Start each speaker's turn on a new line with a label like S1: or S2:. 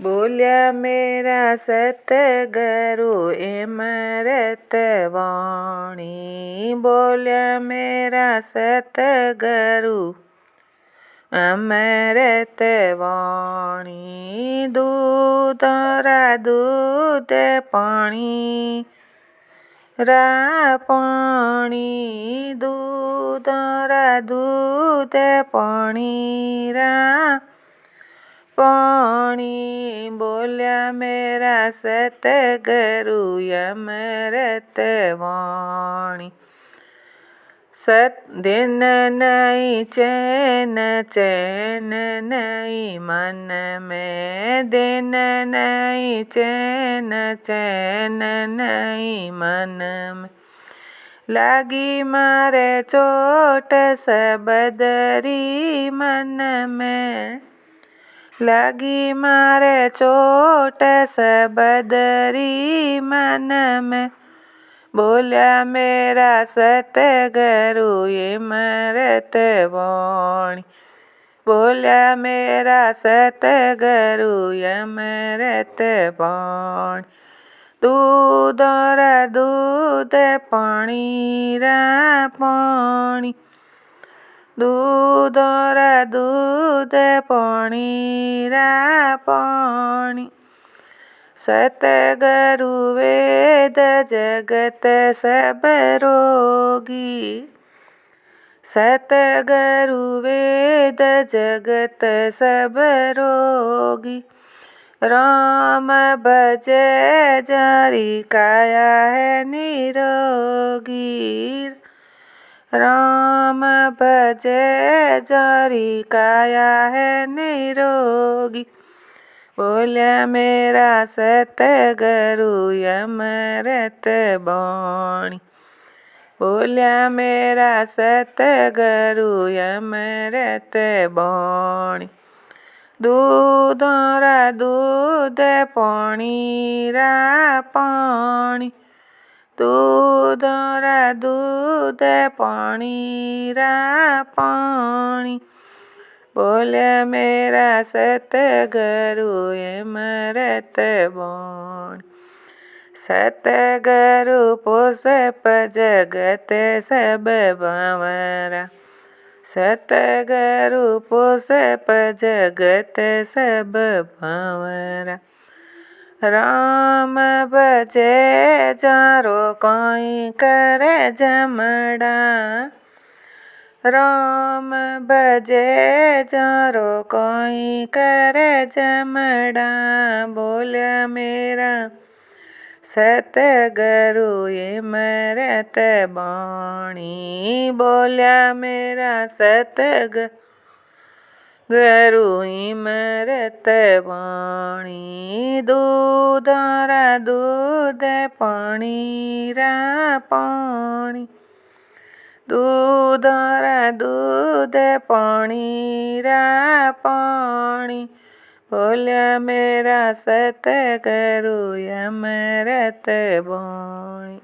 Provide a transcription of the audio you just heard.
S1: बोल्या मेरा सतगुरु अमृत वाणी। बोल्या मेरा सतगुरु अमृत वाणी। दूध रा दूध पाणी रा पाणी। दूध रा दूध पाणी रा पाणी। बोल्या मेरा सतगुरु अमृत वाणी। दिन नहीं चैन चैन नहीं मन में। दिन नहीं चैन चैन नहीं मन में। लागी मारे चोट सबदरी मन में। लागी मारे चोट सबदरी मन में। बोल्या मेरा सतगुरु अमृत वाणी। बोल्या मेरा सतगुरु अमृत वाणी। दूध रा दूध पाणी रा पाणी। दूध रा दूध पाणी रा पाणी। सतगुरु वेद जगत सब रोगी। सतगुरु वेद जगत सब रोगी। राम भजे जारी काया है निरोगी। राम भजे जारी काया है निरोगी। बोल्या मेरा सतगुरु अमृत वाणी। बोल्या मेरा सतगुरु अमृत वाणी। दूध रा दूध पाणी रा पाणी। दूध रा दूध पाणी रा पाणी। बोल्या मेरा सतगुरु अमृत वाणी। सतगुरु पोसप जगत सब बावरा। सतगुरु पोसप जगत सब बावरा। राम भजे जारो कोई करे जमड़ा। राम भजे जारो कोई करे जमड़ा। बोल्या मेरा सतगुरु अमृत वाणी। बोल्या मेरा सतगुरु अमृत वाणी। दूध रा दूध पाणी रा पाणी। दूध रा दूध पाणी रा पाणी। बोल्या मेरा सतगुरु अमृत वाणी।